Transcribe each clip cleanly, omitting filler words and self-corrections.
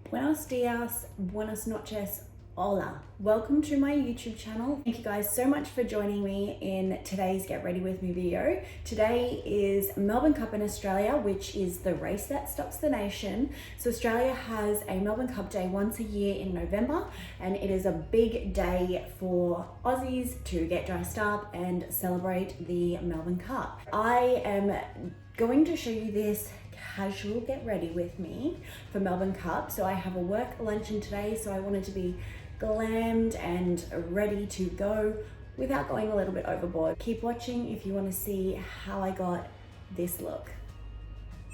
Buenos dias, buenas noches, hola. Welcome to my YouTube channel. Thank you guys so much for joining me in today's Get Ready With Me video. Today is Melbourne Cup in Australia, which is the race that stops the nation. So Australia has a Melbourne Cup day once a year in November, and it is a big day for Aussies to get dressed up and celebrate the Melbourne Cup. I am going to show you this casual get ready with me for Melbourne Cup. So I have a work luncheon today, so I wanted to be glammed and ready to go without going a little bit overboard. Keep watching if you want to see how I got this look.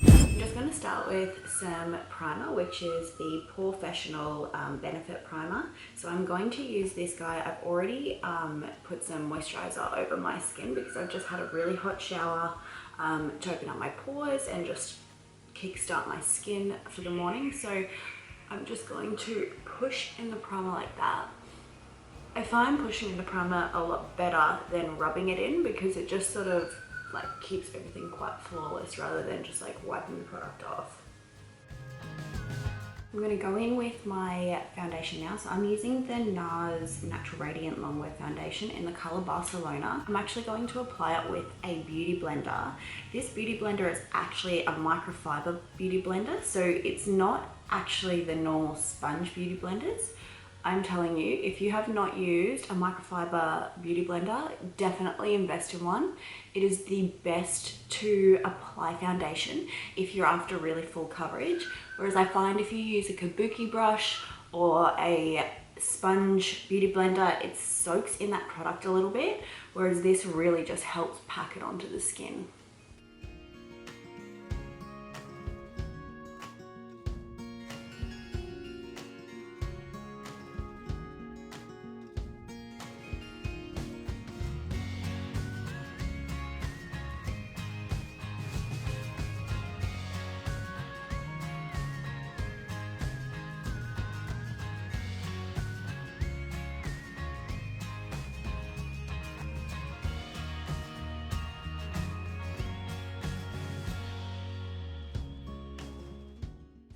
I'm just going to start with some primer, which is the Professional Benefit Primer. So I'm going to use this guy. I've already put some moisturizer over my skin because I've just had a really hot shower to open up my pores and just kickstart my skin for the morning. So I'm just going to push in the primer like that. I find pushing in the primer a lot better than rubbing it in because it just sort of like keeps everything quite flawless rather than just like wiping the product off. I'm going to go in with my foundation now. So I'm using the NARS Natural Radiant Longwear Foundation in the colour Barcelona. I'm actually going to apply it with a beauty blender. This beauty blender is actually a microfiber beauty blender. So it's not actually the normal sponge beauty blenders. I'm telling you, if you have not used a microfiber beauty blender, definitely invest in one. It is the best to apply foundation if you're after really full coverage. Whereas I find if you use a kabuki brush or a sponge beauty blender, it soaks in that product a little bit, whereas this really just helps pack it onto the skin.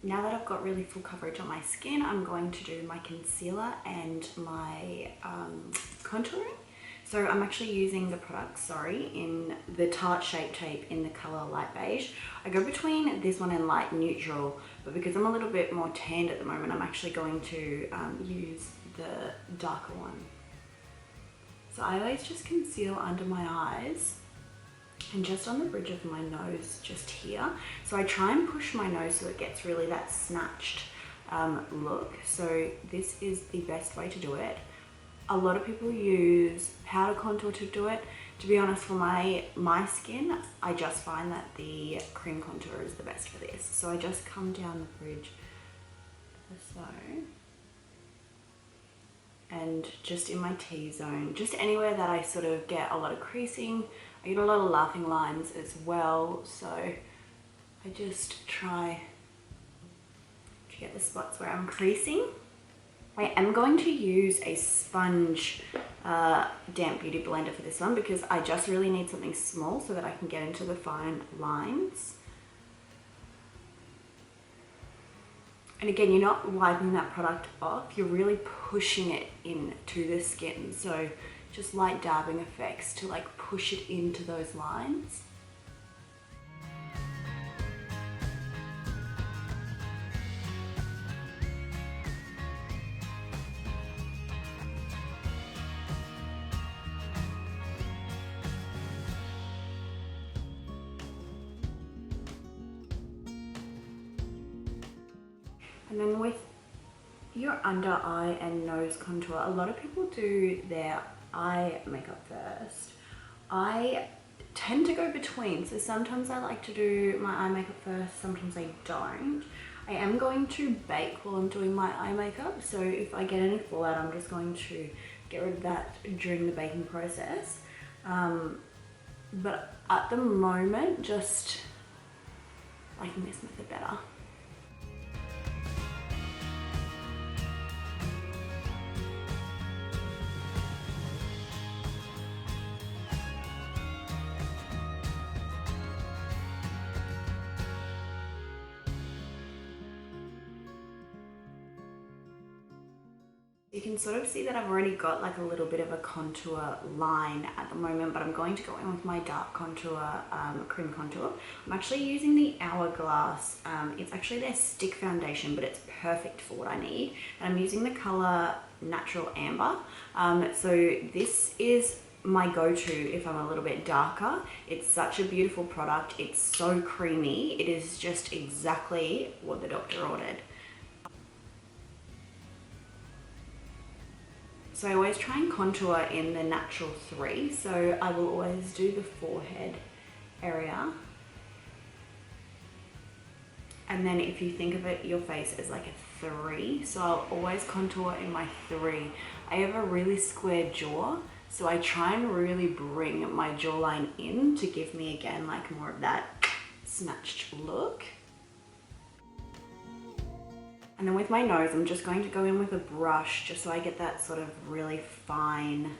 Now that I've got really full coverage on my skin, I'm going to do my concealer and my contouring. So I'm actually using the product, in the Tarte Shape Tape in the colour Light Beige. I go between this one and Light Neutral, but because I'm a little bit more tanned at the moment, I'm actually going to use the darker one. So I always just conceal under my eyes and just on the bridge of my nose just here. So I try and push my nose so it gets really that snatched look. So this is the best way to do it. A lot of people use powder contour to do it. To be honest, for my skin, I just find that the cream contour is the best for this. So I just come down the bridge so, and just in my T-zone, just anywhere that I sort of get a lot of creasing. I get a lot of laughing lines as well, so I just try to get the spots where I'm creasing. I am going to use a sponge damp beauty blender for this one because I just really need something small so that I can get into the fine lines. And again, you're not wiping that product off, you're really pushing it into the skin. So just light dabbing effects to like push it into those lines. And then with your under eye and nose contour, a lot of people do their eye makeup first. I tend to go between, so sometimes I like to do my eye makeup first, sometimes I don't. I am going to bake while I'm doing my eye makeup, so if I get any fallout, I'm just going to get rid of that during the baking process. But at the moment, just liking this method better. You can sort of see that I've already got like a little bit of a contour line at the moment, but I'm going to go in with my dark contour, cream contour. I'm actually using the Hourglass. It's actually their stick foundation, but it's perfect for what I need. And I'm using the color Natural Amber. So this is my go-to if I'm a little bit darker. It's such a beautiful product. It's so creamy. It is just exactly what the doctor ordered. So I always try and contour in the natural 3. So I will always do the forehead area. And then if you think of it, your face as like a 3. So I'll always contour in my 3. I have a really square jaw. So I try and really bring my jawline in to give me again like more of that snatched look. And then with my nose, I'm just going to go in with a brush just so I get that sort of really fine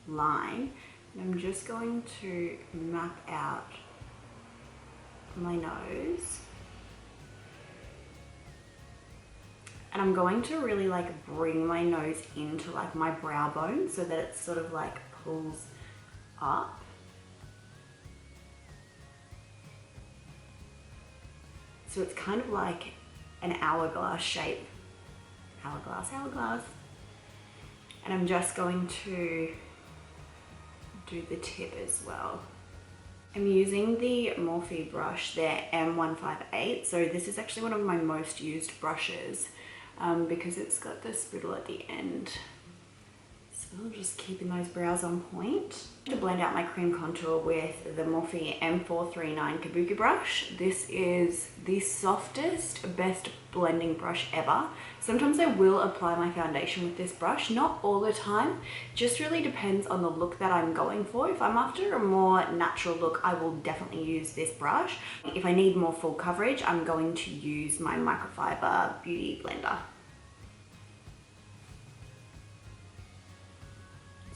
line. And I'm just going to map out my nose. And I'm going to really like bring my nose into like my brow bone so that it sort of like pulls up. So it's kind of like an hourglass shape. Hourglass, hourglass. And I'm just going to do the tip as well. I'm using the Morphe brush, their M158. So this is actually one of my most used brushes because it's got the spittle at the end. So just keeping those brows on point. To blend out my cream contour with the Morphe M439 Kabuki brush. This is the softest, best blending brush ever. Sometimes I will apply my foundation with this brush, not all the time. Just really depends on the look that I'm going for. If I'm after a more natural look, I will definitely use this brush. If I need more full coverage, I'm going to use my microfiber beauty blender.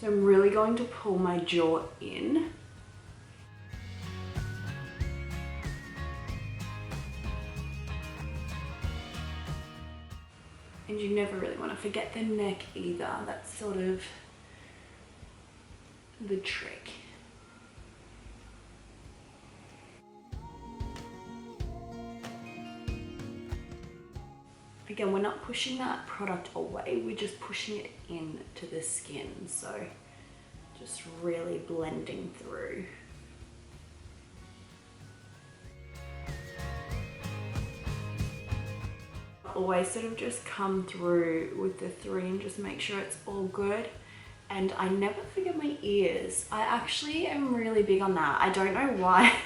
So I'm really going to pull my jaw in. And you never really want to forget the neck either. That's sort of the trick. Again, we're not pushing that product away, we're just pushing it into the skin. So just really blending through. Always sort of just come through with the 3 and just make sure it's all good. And I never forget my ears. I actually am really big on that. I don't know why.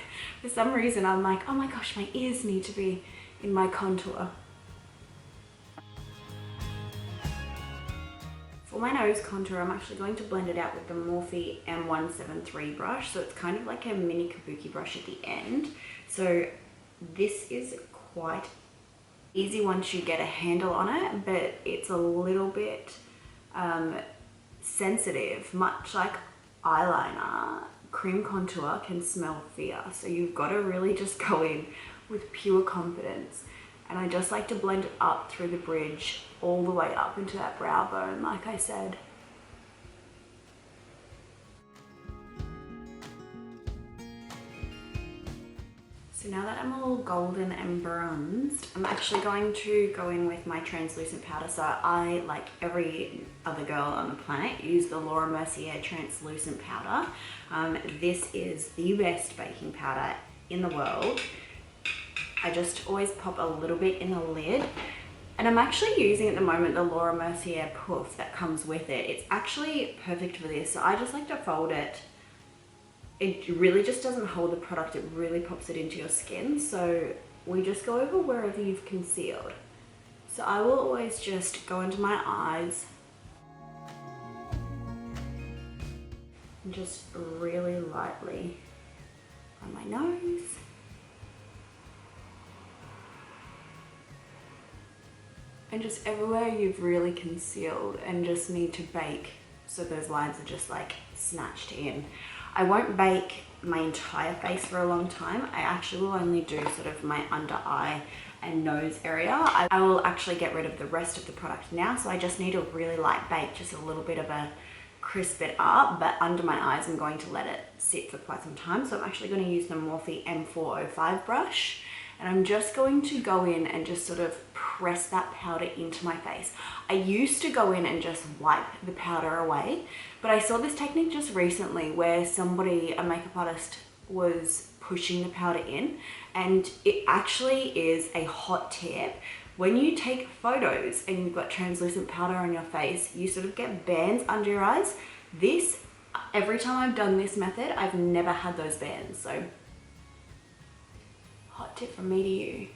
For some reason I'm like, oh my gosh, my ears need to be in my contour. For my nose contour, I'm actually going to blend it out with the Morphe M173 brush. So it's kind of like a mini kabuki brush at the end. So this is quite easy once you get a handle on it, but it's a little bit sensitive. Much like eyeliner, cream contour can smell fear. So you've got to really just go in with pure confidence. And I just like to blend it up through the bridge, all the way up into that brow bone, like I said. So now that I'm all golden and bronzed, I'm actually going to go in with my translucent powder. So I, like every other girl on the planet, use the Laura Mercier translucent powder. This is the best baking powder in the world. I just always pop a little bit in the lid. And I'm actually using at the moment the Laura Mercier puff that comes with it. It's actually perfect for this. So I just like to fold it. It really just doesn't hold the product. It really pops it into your skin. So we just go over wherever you've concealed. So I will always just go into my eyes and just really lightly on my nose. And just everywhere you've really concealed and just need to bake so those lines are just like snatched in. I won't bake my entire face for a long time. I actually will only do sort of my under eye and nose area. I will actually get rid of the rest of the product now, so I just need a really light bake, just a little bit of a crisp it up, but under my eyes I'm going to let it sit for quite some time. So I'm actually going to use the Morphe M405 brush, and I'm just going to go in and just sort of press that powder into my face. I used to go in and just wipe the powder away, but I saw this technique just recently where somebody, a makeup artist, was pushing the powder in, and it actually is a hot tip. When you take photos and you've got translucent powder on your face, you sort of get bands under your eyes. This, every time I've done this method, I've never had those bands. So, hot tip from me to you.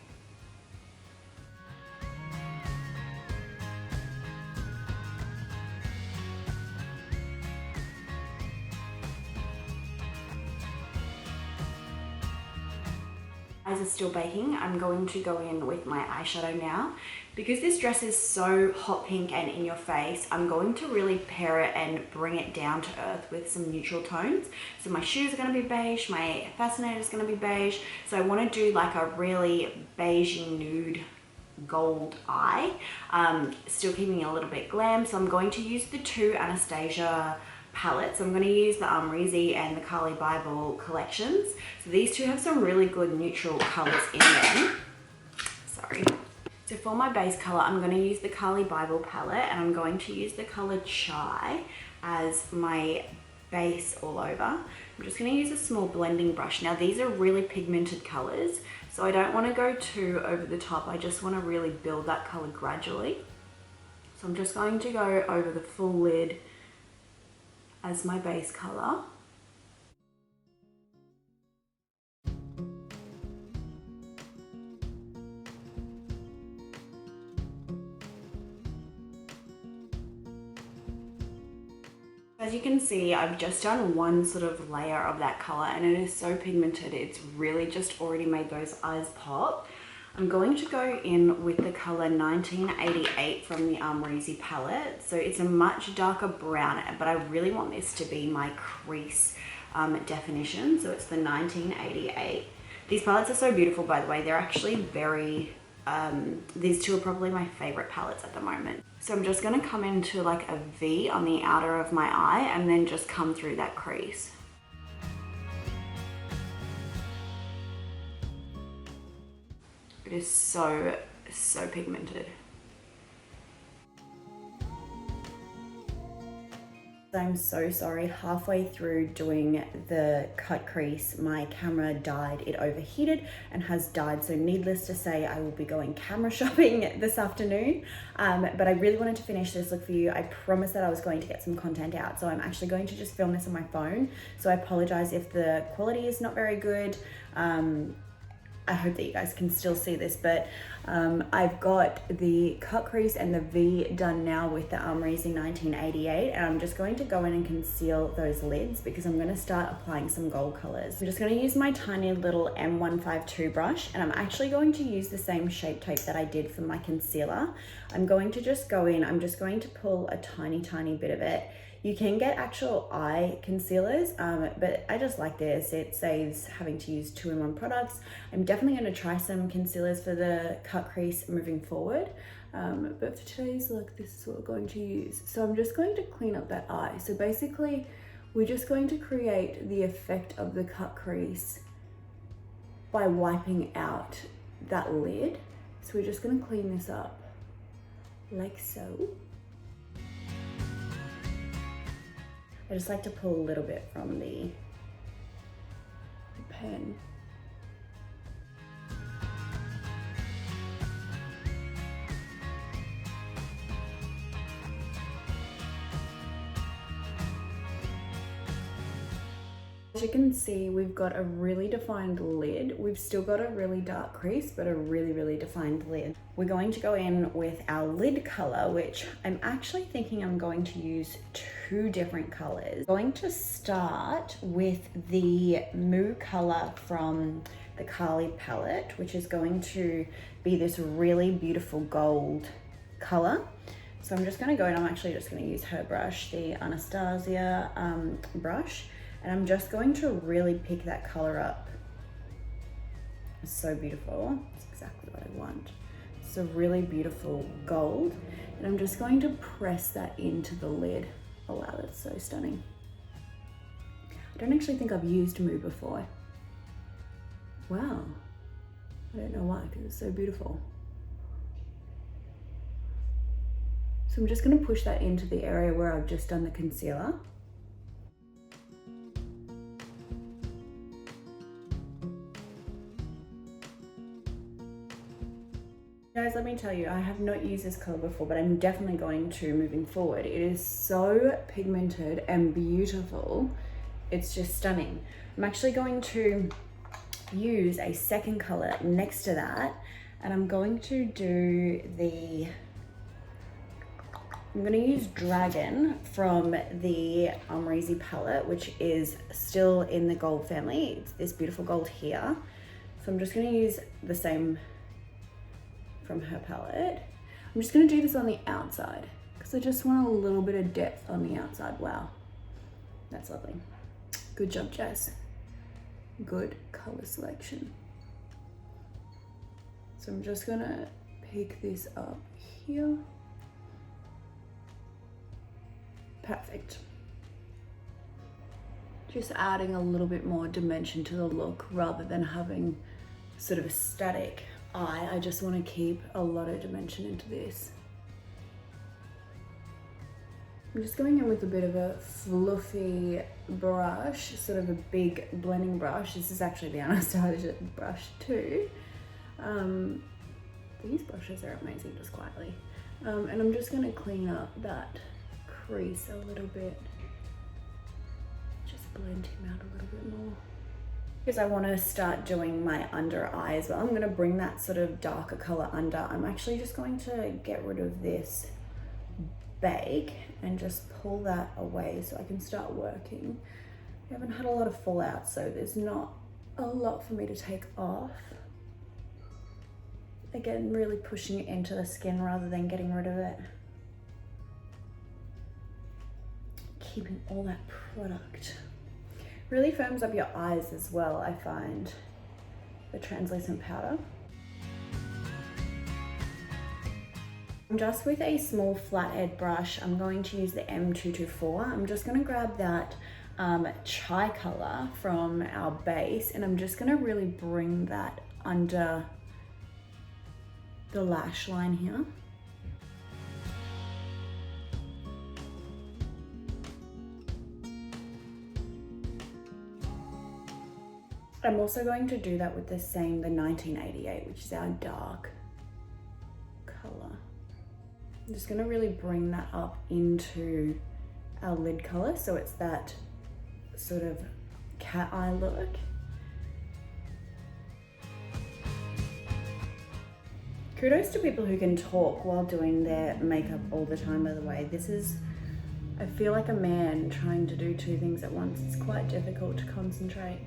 Eyes are still baking. I'm going to go in with my eyeshadow now. Because this dress is so hot pink and in your face, I'm going to really pair it and bring it down to earth with some neutral tones. So my shoes are going to be beige, my fascinator is going to be beige. So I want to do like a really beigey nude gold eye, still keeping it a little bit glam. So I'm going to use the two Anastasia palettes. I'm going to use the Reezy and the Carly Bible collections. So these two have some really good neutral colors in them. Sorry. So for my base color, I'm going to use the Carly Bible palette, and I'm going to use the color Chai as my base all over. I'm just going to use a small blending brush. Now these are really pigmented colors, so I don't want to go too over the top. I just want to really build that color gradually. So I'm just going to go over the full lid as my base color. As you can see, I've just done one sort of layer of that color, and it is so pigmented. It's really just already made those eyes pop. I'm going to go in with the color 1988 from the Reezy palette. So it's a much darker brown, but I really want this to be my crease definition. So it's the 1988. These palettes are so beautiful, by the way. They're actually very, these two are probably my favorite palettes at the moment. So I'm just gonna come into like a V on the outer of my eye and then just come through that crease. It is so pigmented. I'm so sorry, halfway through doing the cut crease, my camera died. It overheated and has died. So needless to say, I will be going camera shopping this afternoon. But I really wanted to finish this look for you. I promised that I was going to get some content out. So I'm actually going to just film this on my phone. So I apologize if the quality is not very good. I hope that you guys can still see this, but I've got the cut crease and the V done now with the Reezy 1988, and I'm just going to go in and conceal those lids because I'm going to start applying some gold colors. I'm just going to use my tiny little M152 brush, and I'm actually going to use the same shape tape that I did for my concealer. I'm going to just go in, I'm just going to pull a tiny bit of it. You can get actual eye concealers, but I just like this. It saves having to use 2-in-1 products. I'm definitely going to try some concealers for the cut crease moving forward. But for today's look, this is what we're going to use. So I'm just going to clean up that eye. So basically, we're just going to create the effect of the cut crease by wiping out that lid. So we're just going to clean this up like so. I just like to pull a little bit from the pen. As you can see, we've got a really defined lid. We've still got a really dark crease, but a really defined lid. We're going to go in with our lid color, which I'm actually thinking I'm going to use 2 different colors. I'm going to start with the Moo color from the Carly palette, which is going to be this really beautiful gold color. So I'm just gonna go in, I'm actually just gonna use her brush, the Anastasia brush. And I'm just going to really pick that color up It's so beautiful. It's exactly what I want. It's a really beautiful gold. And I'm just going to press that into the lid. Oh wow, that's so stunning. I don't actually think I've used Moo before. Wow. I don't know why, because it's so beautiful. So I'm just going to push that into the area where I've just done the concealer. Guys, let me tell you, I have not used this color before, but I'm definitely going to moving forward. It is so pigmented and beautiful. It's just stunning. I'm actually going to use a second color next to that, and I'm going to do I'm going to use Dragon from the Amrezy palette, which is still in the gold family. It's this beautiful gold here. So I'm just going to use the same from her palette. I'm just going to do this on the outside because I just want a little bit of depth on the outside. Wow, that's lovely. Good job, Jess. Good color selection. So I'm just going to pick this up here. Perfect. Just adding a little bit more dimension to the look rather than having sort of a static eye. I just want to keep a lot of dimension into this. I'm just going in with a bit of a fluffy brush, sort of a big blending brush. This is actually the Anastasia brush too. These brushes are amazing, just quietly. And I'm just going to clean up that crease a little bit. Just blend him out a little bit more. Because I want to start doing my under eye as well. I'm going to bring that sort of darker color under. I'm actually just going to get rid of this bake and just pull that away so I can start working. I haven't had a lot of fallout, so there's not a lot for me to take off. Again, really pushing it into the skin rather than getting rid of it. Keeping all that product. Really firms up your eyes as well, I find, the translucent powder. Just with a small flathead brush, I'm going to use the M224. I'm just going to grab that chai color from our base, and I'm just going to really bring that under the lash line here. I'm also going to do that with the 1988, which is our dark color. I'm just going to really bring that up into our lid color, so it's that sort of cat eye look. Kudos to people who can talk while doing their makeup all the time, by the way. This is, I feel like a man trying to do two things at once. It's quite difficult to concentrate.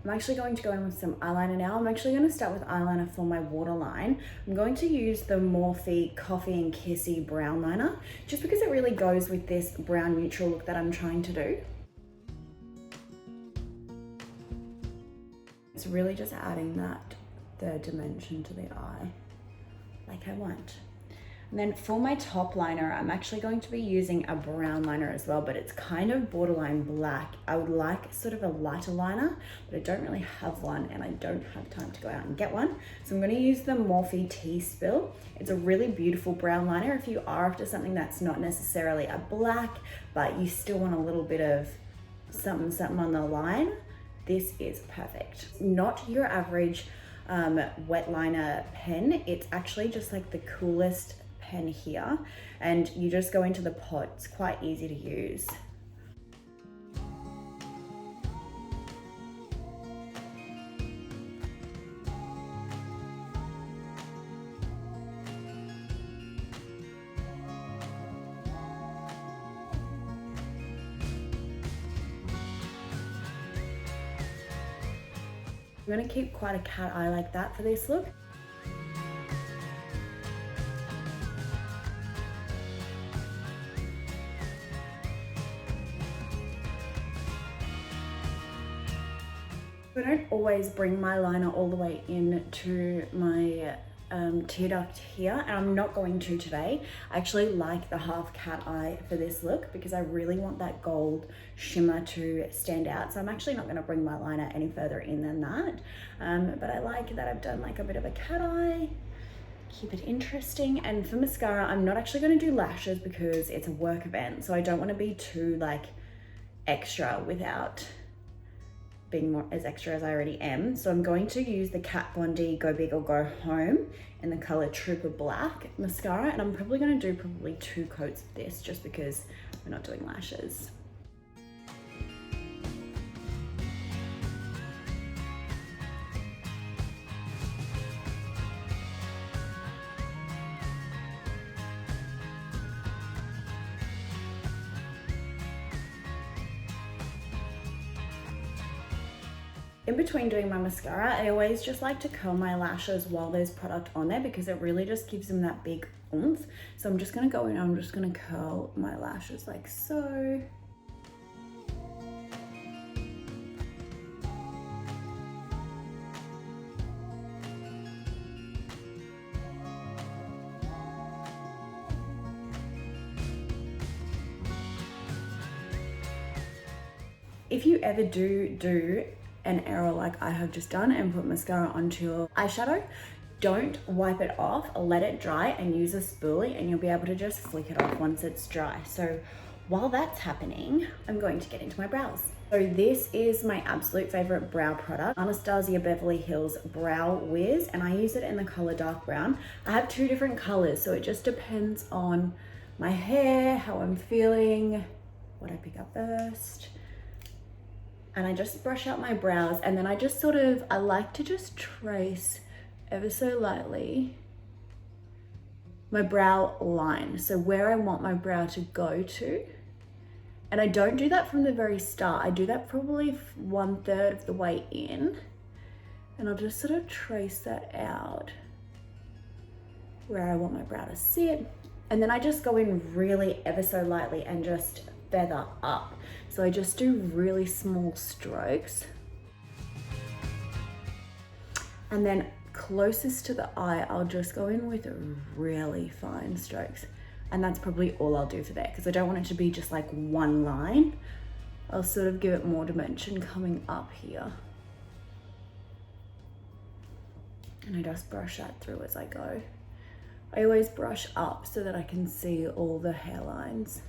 I'm actually going to go in with some eyeliner now. I'm actually going to start with eyeliner for my waterline. I'm going to use the Morphe Coffee and Kissy brown liner, just because it really goes with this brown neutral look that I'm trying to do. It's really just adding that third dimension to the eye, like I want. And then for my top liner, I'm actually going to be using a brown liner as well, but it's kind of borderline black. I would like sort of a lighter liner, but I don't really have one and I don't have time to go out and get one. So I'm going to use the Morphe Tea-Spill. It's a really beautiful brown liner if you are after something that's not necessarily a black, but you still want a little bit of something on the line. This is perfect. Not your average wet liner pen. It's actually just like the coolest pen here, and you just go into the pot. It's quite easy to use. I'm going to keep quite a cat eye like that for this look. I don't always bring my liner all the way into my tear duct here, and I'm not going to today. I actually like the half cat eye for this look because I really want that gold shimmer to stand out. So I'm actually not going to bring my liner any further in than that. But I like that I've done like a bit of a cat eye. Keep it interesting. And for mascara, I'm not actually going to do lashes because it's a work event. So I don't want to be too like extra without being more as extra as I already am. So I'm going to use the Kat Von D Go Big or Go Home in the color Trooper Black mascara, and I'm probably going to do 2 coats of this just because we're not doing lashes. In between doing my mascara, I always just like to curl my lashes while there's product on there because it really just gives them that big oomph. So I'm just gonna go in and I'm just gonna curl my lashes like so. If you ever do an error like I have just done and put mascara onto your eyeshadow, don't wipe it off, let it dry and use a spoolie and you'll be able to just flick it off once it's dry. So while that's happening, I'm going to get into my brows. So this is my absolute favorite brow product, Anastasia Beverly Hills Brow Wiz, and I use it in the color dark brown. I have 2 different colors, so it just depends on my hair, how I'm feeling, what I pick up first. And I just brush out my brows, and then I just I like to just trace ever so lightly my brow line. So where I want my brow to go to. And I don't do that from the very start. I do that probably 1/3 of the way in. And I'll just sort of trace that out where I want my brow to sit. And then I just go in really ever so lightly and just feather up. So I just do really small strokes. And then closest to the eye, I'll just go in with really fine strokes. And that's probably all I'll do for there because I don't want it to be just like one line. I'll sort of give it more dimension coming up here. And I just brush that through as I go. I always brush up so that I can see all the hairlines.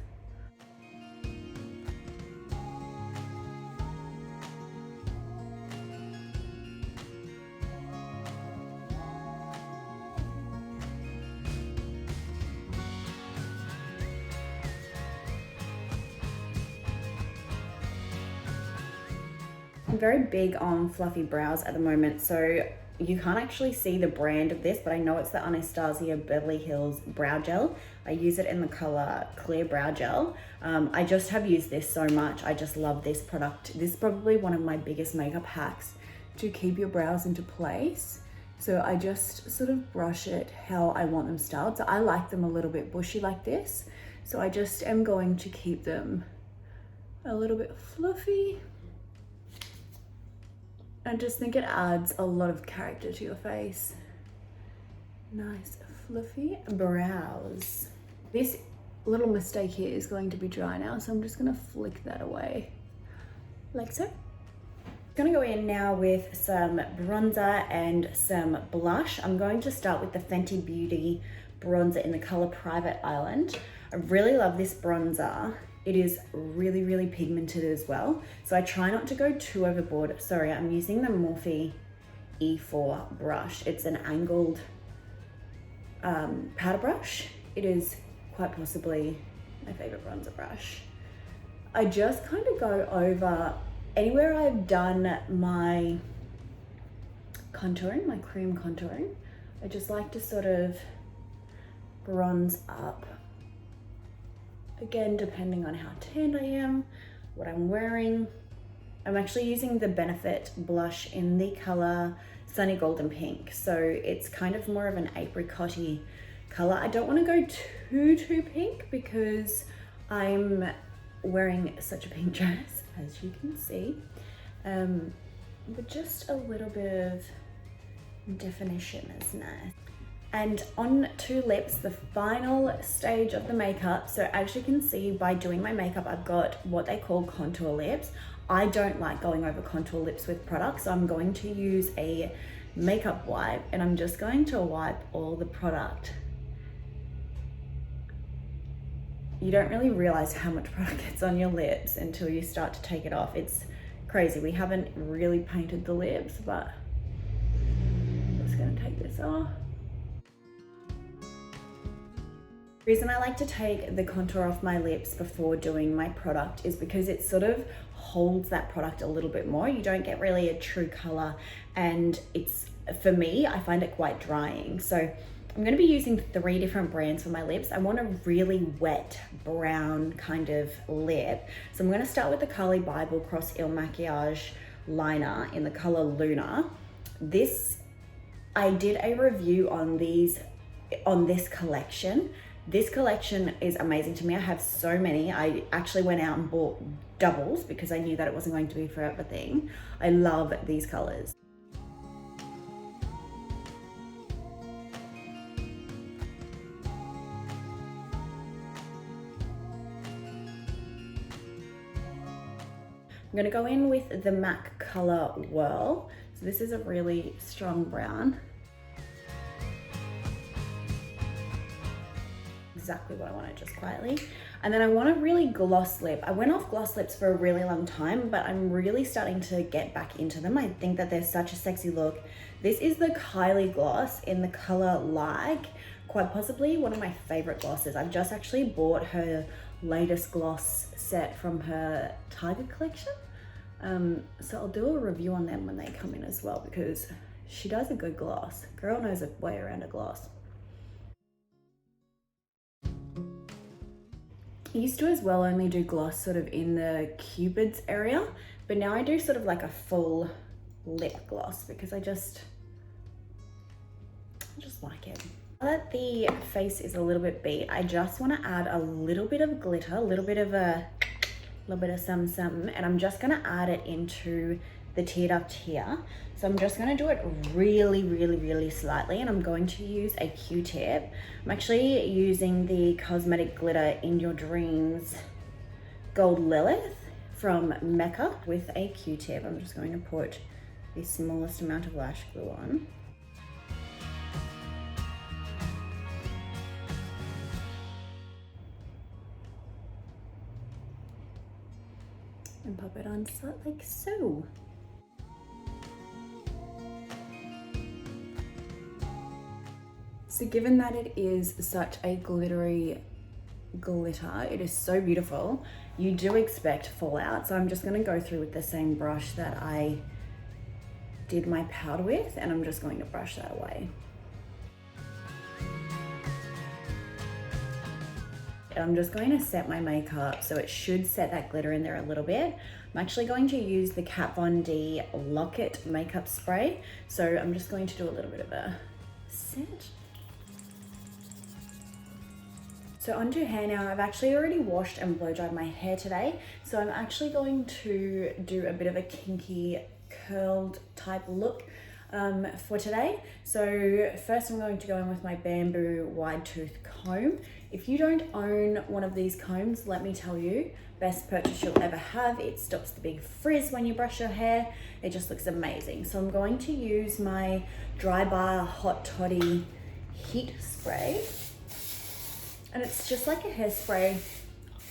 I'm very big on fluffy brows at the moment, so you can't actually see the brand of this, but I know it's the Anastasia Beverly Hills Brow Gel. I use it in the color Clear Brow Gel. I just have used this so much. I just love this product. This is probably one of my biggest makeup hacks to keep your brows into place. So I just sort of brush it how I want them styled. So I like them a little bit bushy like this. So I just am going to keep them a little bit fluffy. I just think it adds a lot of character to your face. Nice fluffy brows. This little mistake here is going to be dry now, so I'm just gonna flick that away, like so. I'm gonna go in now with some bronzer and some blush. I'm going to start with the Fenty Beauty bronzer in the color Private Island. I really love this bronzer. It is really, really pigmented as well. So I try not to go too overboard. Sorry, I'm using the Morphe E4 brush. It's an angled powder brush. It is quite possibly my favorite bronzer brush. I just kind of go over anywhere I've done my contouring, my cream contouring. I just like to sort of bronze up. Again, depending on how tanned I am, what I'm wearing. I'm actually using the Benefit blush in the color Sunny Golden Pink. So it's kind of more of an apricot-y color. I don't want to go too pink because I'm wearing such a pink dress, as you can see. but just a little bit of definition is nice. And on to lips, the final stage of the makeup. So as you can see, by doing my makeup, I've got what they call contour lips. I don't like going over contour lips with products, so I'm going to use a makeup wipe, and I'm just going to wipe all the product. You don't really realize how much product gets on your lips until you start to take it off. It's crazy. We haven't really painted the lips, but I'm just gonna take this off. The reason I like to take the contour off my lips before doing my product is because it sort of holds that product a little bit more. You don't get really a true color, and it's, for me, I find it quite drying. So I'm gonna be using 3 different brands for my lips. I want a really wet brown kind of lip. So I'm gonna start with the Carly Bible Cross Il Maquillage liner in the color Luna. I did a review on this collection. This collection is amazing to me. I have so many. I actually went out and bought doubles because I knew that it wasn't going to be a forever thing. I love these colors. I'm gonna go in with the MAC color Whirl. So this is a really strong brown. Exactly what I wanted, just quietly. And then I want a really gloss lip. I went off gloss lips for a really long time, but I'm really starting to get back into them. I think that they're such a sexy look. This is the Kylie gloss in the color Like, quite possibly one of my favorite glosses. I've just actually bought her latest gloss set from her Tiger collection. So I'll do a review on them when they come in as well, because she does a good gloss. Girl knows her way around a gloss. I used to as well only do gloss sort of in the Cupid's area, but now I do sort of like a full lip gloss because I just like it. Now that the face is a little bit beat, I just want to add a little bit of glitter, a little bit of something, and I'm just gonna add it into the tear duct here. So I'm just gonna do it really slightly, and I'm going to use a Q-tip. I'm actually using the Cosmetic Glitter In Your Dreams Gold Lilith from Mecca with a Q-tip. I'm just going to put the smallest amount of lash glue on. And pop it on like so. So given that it is such a glittery glitter, it is so beautiful, you do expect fallout. So I'm just gonna go through with the same brush that I did my powder with, and I'm just going to brush that away. I'm just going to set my makeup so it should set that glitter in there a little bit. I'm actually going to use the Kat Von D Lock-It makeup spray. So I'm just going to do a little bit of a set. So onto hair now. I've actually already washed and blow dried my hair today. So I'm actually going to do a bit of a kinky curled type look for today. So first I'm going to go in with my bamboo wide tooth comb. If you don't own one of these combs, let me tell you, best purchase you'll ever have. It stops the big frizz when you brush your hair. It just looks amazing. So I'm going to use my Dry Bar Hot Toddy Heat Spray. And it's just like a hairspray.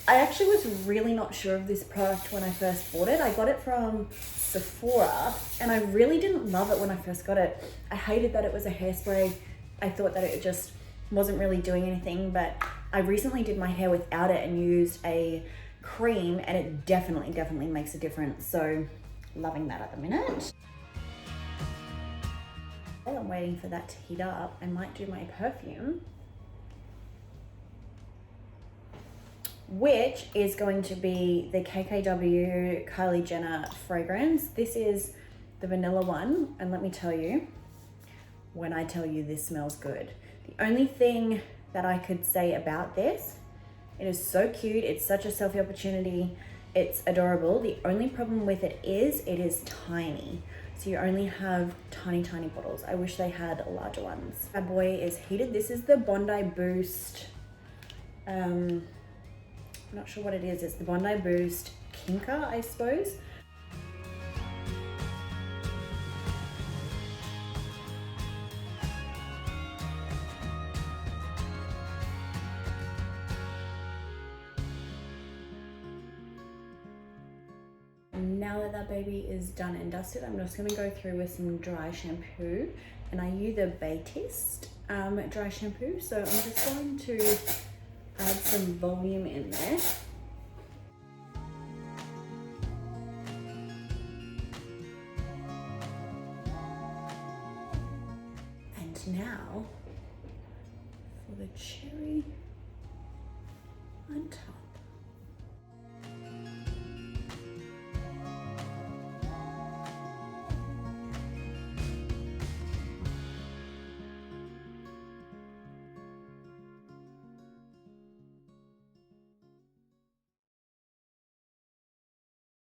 I actually was really not sure of this product when I first bought it. I got it from Sephora and I really didn't love it when I first got it. I hated that it was a hairspray. I thought that it just wasn't really doing anything, but I recently did my hair without it and used a cream, and it definitely makes a difference. So loving that at the minute. While I'm waiting for that to heat up, I might do my perfume, which is going to be the KKW Kylie Jenner fragrance. This is the vanilla one, and let me tell you, when I tell you this smells good. The only thing that I could say about this, it is so cute. It's such a selfie opportunity. It's adorable. The only problem with it is tiny. So you only have tiny bottles. I wish they had larger ones. That boy is heated. This is the Bondi Boost. I'm not sure what it is. It's the Bondi Boost Kinker, I suppose. Now that that baby is done and dusted, I'm just going to go through with some dry shampoo, and I use the Batiste dry shampoo. So I'm just going to add some volume in there. And now for the cherry untouched.